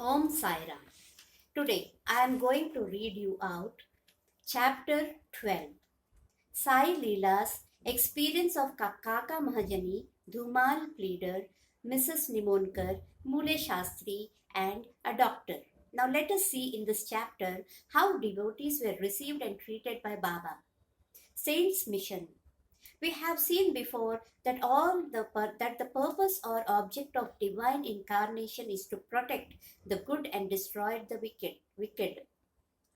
Om Sai Ram. Today I am going to read you out chapter 12, Sai Leela's experience of Kaka Mahajani, Dhumal Pleader, Mrs.Nimonkar, Mule Shastri, and a doctor. Now let us see in this chapter how devotees were received and treated by Baba. Saints' mission. We have seen before that that the purpose or object of divine incarnation is to protect the good and destroy the wicked.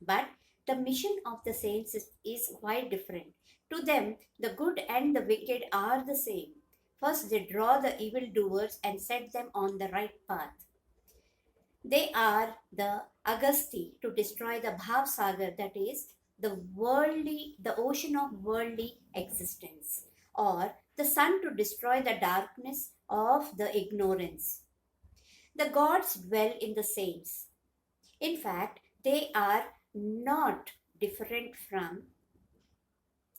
But the mission of the saints is quite different. To them, the good and the wicked are the same. First, they draw the evildoers and set them on the right path. They are the Agasti to destroy the Bhav Sagar, that is, the ocean of worldly existence, or the sun to destroy the darkness of the ignorance. The gods dwell in the saints. In fact, they are not different from,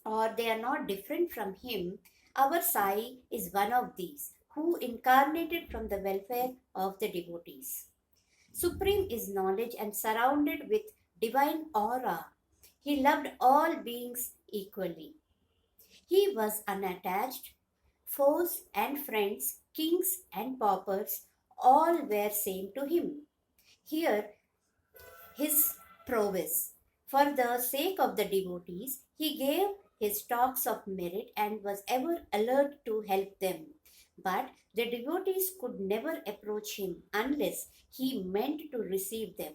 or they are not different from him. Our Sai is one of these, who incarnated from the welfare of the devotees. Supreme is knowledge and surrounded with divine aura. He loved all beings equally. He was unattached. Foes and friends, kings and paupers, all were same to him. Here, his prowess. For the sake of the devotees, he gave his talks of merit and was ever alert to help them. But the devotees could never approach him unless he meant to receive them.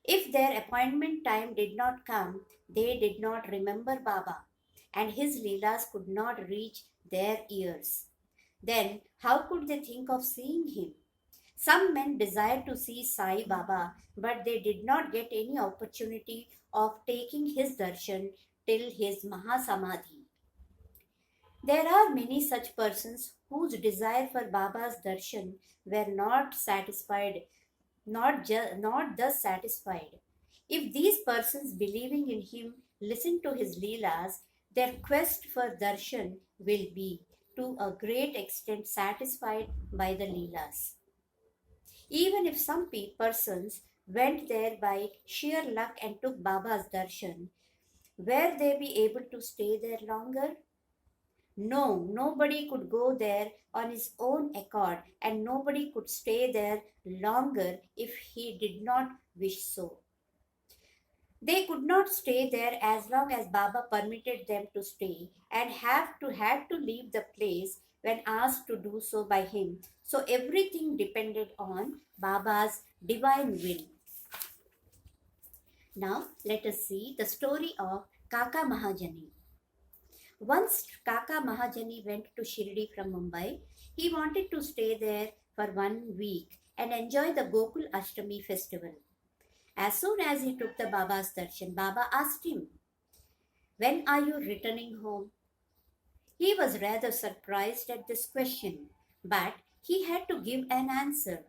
If their appointment time did not come, they did not remember Baba, and his Leelas could not reach their ears. Then how could they think of seeing him? Some men desired to see Sai Baba, but they did not get any opportunity of taking his darshan till his Mahasamadhi. There are many such persons whose desire for Baba's darshan were not satisfied, not thus satisfied. If these persons believing in him listen to his Leelas, their quest for darshan will be to a great extent satisfied by the Leelas. Even if some persons went there by sheer luck and took Baba's darshan, were they be able to stay there longer? No, nobody could go there on his own accord, and nobody could stay there longer if he did not wish so. They could not stay there as long as Baba permitted them to stay, and had to leave the place when asked to do so by him. So everything depended on Baba's divine will. Now let us see the story of Kaka Mahajani. Once Kaka Mahajani went to Shirdi from Mumbai. He wanted to stay there for 1 week and enjoy the Gokul Ashtami festival. As soon as he took the Baba's darshan, Baba asked him, "When are you returning home?" He was rather surprised at this question, but he had to give an answer.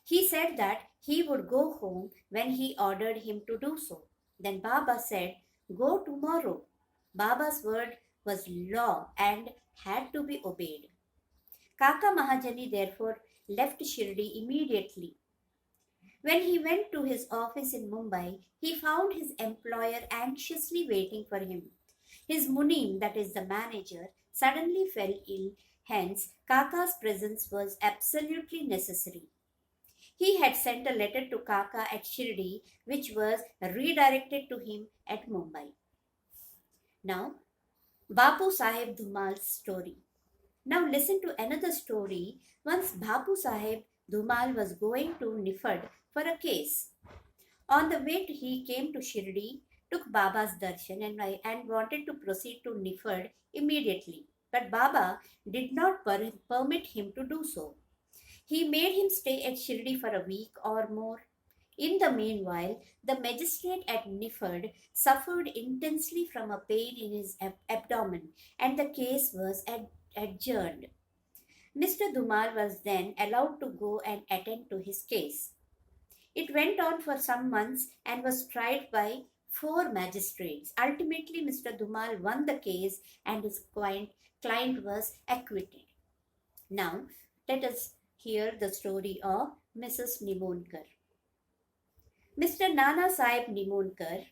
He said that he would go home when he ordered him to do so. Then Baba said, "Go tomorrow." Baba's word was law and had to be obeyed. Kaka Mahajani therefore left Shirdi immediately. When he went to his office in Mumbai, he found his employer anxiously waiting for him. His Munim, that is the manager, suddenly fell ill, hence Kaka's presence was absolutely necessary. He had sent a letter to Kaka at Shirdi, which was redirected to him at Mumbai. Now, Bapu Sahib Dhumal's story. Now listen to another story. Once Bapu Sahib Dhumal was going to Nifad for a case. On the way he came to Shirdi, took Baba's darshan and wanted to proceed to Nifad immediately. But Baba did not permit him to do so. He made him stay at Shirdi for a week or more. In the meanwhile, the magistrate at Nifad suffered intensely from a pain in his abdomen, and the case was adjourned. Mr. Dhumal was then allowed to go and attend to his case. It went on for some months and was tried by 4 magistrates. Ultimately, Mr. Dhumal won the case and his client was acquitted. Now, let us hear the story of Mrs.Nimonkar. Mr. Nana Sahib Nimonkar,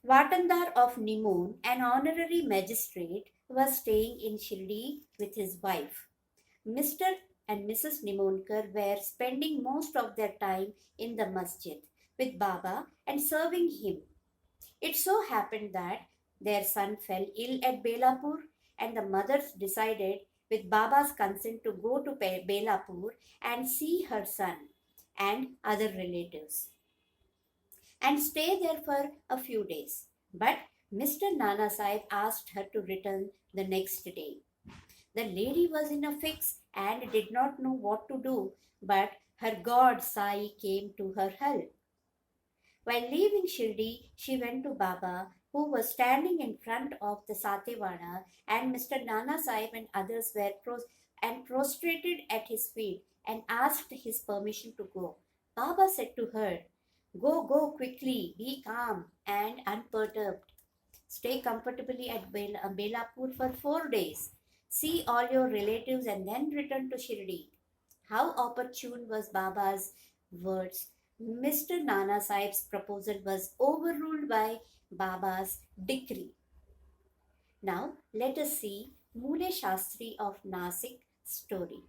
Watandar of Nimon, an honorary magistrate, was staying in Shirdi with his wife. Mr. and Mrs. Nimonkar were spending most of their time in the masjid with Baba and serving him. It so happened that their son fell ill at Belapur, and the mothers decided, with Baba's consent, to go to Belapur and see her son and other relatives and stay there for a few days. But Mr. Nana Sahib asked her to return the next day. The lady was in a fix and did not know what to do, but her god Sai came to her help. While leaving Shirdi, she went to Baba, who was standing in front of the Satewada, and Mr. Nana Sahib and others were prostrated at his feet and asked his permission to go. Baba said to her, "Go, go quickly, be calm and unperturbed. Stay comfortably at Belapur for 4 days. See all your relatives and then return to Shirdi." How opportune was Baba's words. Mr. Nana Sahib's proposal was overruled by Baba's decree. Now let us see Mule Shastri of Nasik story.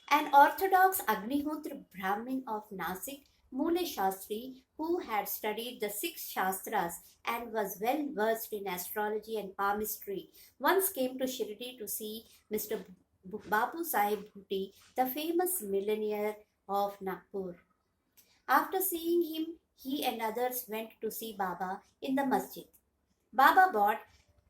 An orthodox Agnihotra Brahmin of Nasik, Mule Shastri, who had studied the 6 Shastras and was well versed in astrology and palmistry, once came to Shirdi to see Mr. Bapu Sahib Bhuti, the famous millionaire of Nagpur. After seeing him, he and others went to see Baba in the masjid. Baba bought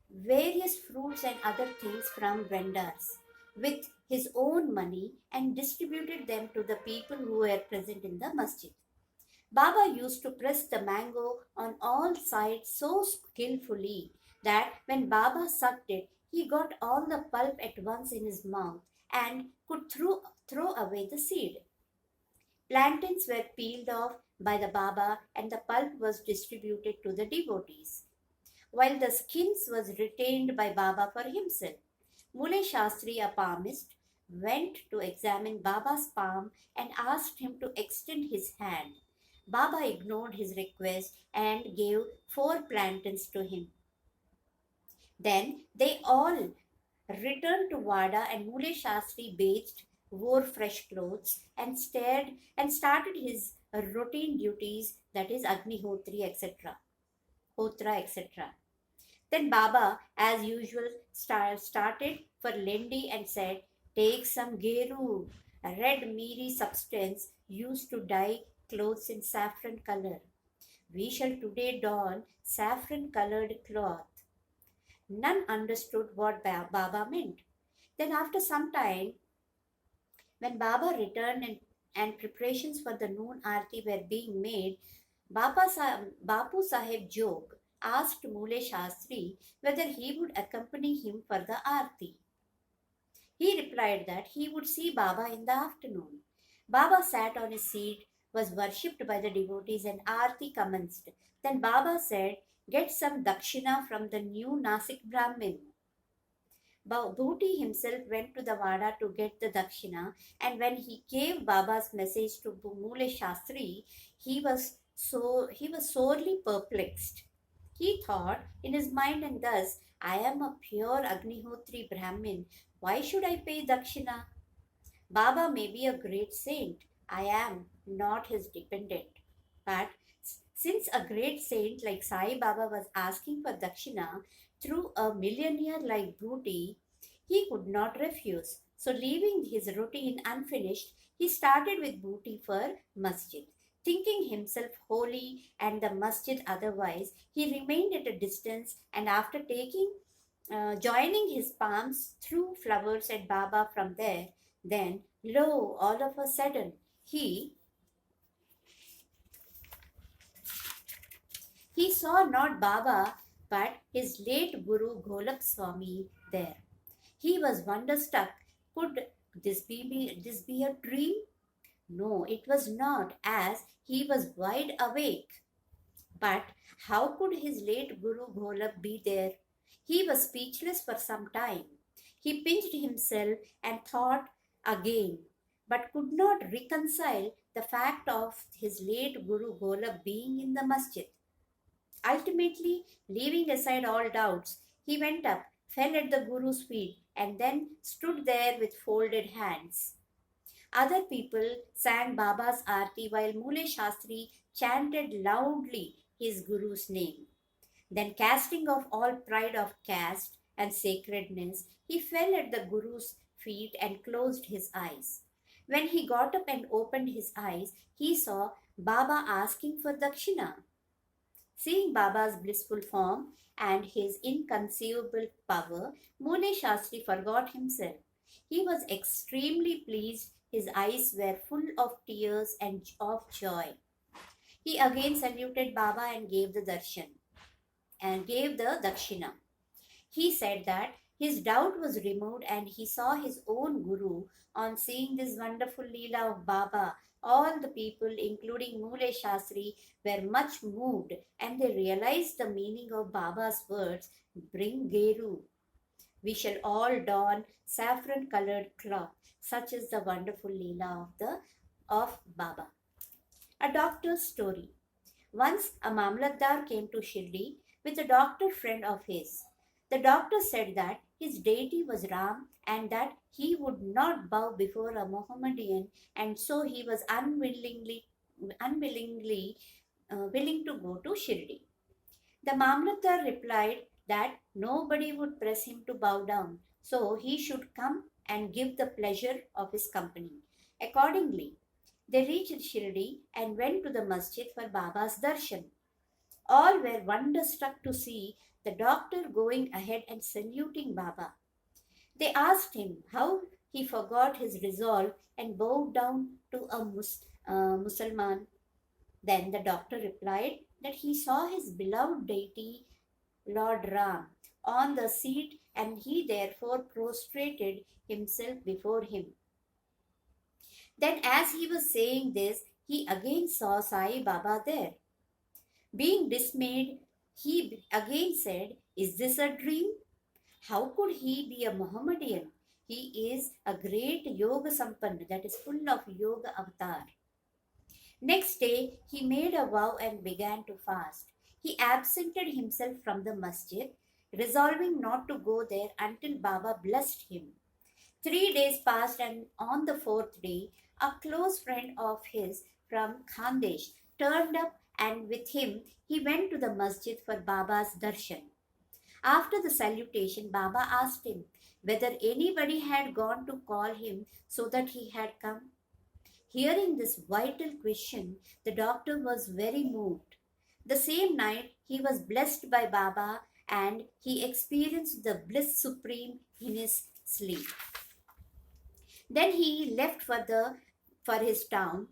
various fruits and other things from vendors with his own money and distributed them to the people who were present in the masjid. Baba used to press the mango on all sides so skillfully that when Baba sucked it, he got all the pulp at once in his mouth and could throw away the seed. Plantains were peeled off by the Baba and the pulp was distributed to the devotees, while the skins was retained by Baba for himself. Mule Shastri, a palmist, went to examine Baba's palm and asked him to extend his hand. Baba ignored his request and gave 4 plantains to him. Then they all returned to Wada and Mule Shastri bathed, wore fresh clothes, and started his routine duties, that is Agnihotri, etc. Hotra, etc. Then Baba, as usual, started for Lendi and said, "Take some geru, a red mealy substance used to dye clothes in saffron color. We shall today don saffron colored cloth." None understood what Baba meant. Then after some time, when Baba returned and preparations for the noon aarti were being made, Bapu Sahib Jog asked Mule Shastri whether he would accompany him for the aarti. He replied that he would see Baba in the afternoon. Baba sat on his seat, was worshipped by the devotees, and aarti commenced. Then Baba said, "Get some dakshina from the new Nasik Brahmin." Bhuti himself went to the Vada to get the dakshina, and when he gave Baba's message to Mule Shastri, he was sorely perplexed. He thought in his mind, and thus, "I am a pure Agnihotri Brahmin. Why should I pay dakshina? Baba may be a great saint. I am not his dependent. But since a great saint like Sai Baba was asking for dakshina through a millionaire like Bhuti, he could not refuse. So leaving his routine unfinished, he started with Bhuti for masjid. Thinking himself holy and the masjid otherwise, he remained at a distance, and after joining his palms, threw flowers at Baba from there. Then, lo, all of a sudden, he saw not Baba but his late Guru Golak Swami there. He was wonderstruck. Could this be a dream? No, it was not, as he was wide awake. But how could his late Guru Golak be there? He was speechless for some time. He pinched himself and thought again. but could not reconcile the fact of his late Guru Golab being in the masjid. Ultimately, leaving aside all doubts, he went up, fell at the Guru's feet, and then stood there with folded hands. Other people sang Baba's Aarti while Mule Shastri chanted loudly his Guru's name. Then, casting off all pride of caste and sacredness, he fell at the Guru's feet and closed his eyes. When he got up and opened his eyes, he saw Baba asking for dakshina. Seeing Baba's blissful form and his inconceivable power, Mule Shastri forgot himself. He was extremely pleased. His eyes were full of tears and of joy. He again saluted Baba and gave the darshan and gave the dakshina. He said that his doubt was removed and he saw his own Guru. On seeing this wonderful Leela of Baba, all the people, including Mule Shastri, were much moved and they realized the meaning of Baba's words, "Bring Geru. We shall all don saffron colored cloth." Such is the wonderful Leela of Baba. A doctor's story. Once a Mamlatdar came to Shirdi with a doctor friend of his. The doctor said that his deity was Ram and that he would not bow before a Mohammedan, and so he was unwillingly willing to go to Shirdi. The Mamlatdar replied that nobody would press him to bow down, so he should come and give the pleasure of his company. Accordingly, they reached Shirdi and went to the masjid for Baba's darshan. All were wonderstruck to see the doctor going ahead and saluting Baba. They asked him how he forgot his resolve and bowed down to a Mussalman. Then the doctor replied that he saw his beloved deity, Lord Ram, on the seat and he therefore prostrated himself before him. Then, as he was saying this, he again saw Sai Baba there. Being dismayed, he again said, "Is this a dream? How could he be a Mohammedan? He is a great yoga sampanna, that is full of yoga avatar." Next day, he made a vow and began to fast. He absented himself from the masjid, resolving not to go there until Baba blessed him. 3 days passed, and on the fourth day, a close friend of his from Khandesh turned up, and with him he went to the masjid for Baba's darshan. After the salutation, Baba asked him whether anybody had gone to call him so that he had come. Hearing this vital question, the doctor was very moved. The same night, he was blessed by Baba and he experienced the bliss supreme in his sleep. Then he left for his town,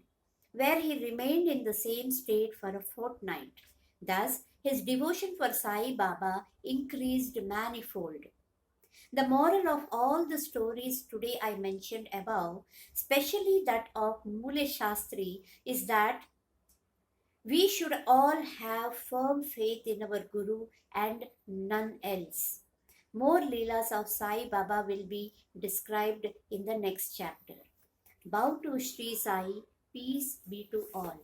where he remained in the same state for a fortnight. Thus, his devotion for Sai Baba increased manifold. The moral of all the stories today I mentioned above, especially that of Mule Shastri, is that we should all have firm faith in our Guru and none else. More Leelas of Sai Baba will be described in the next chapter. Bow to Shri Sai, peace be to all.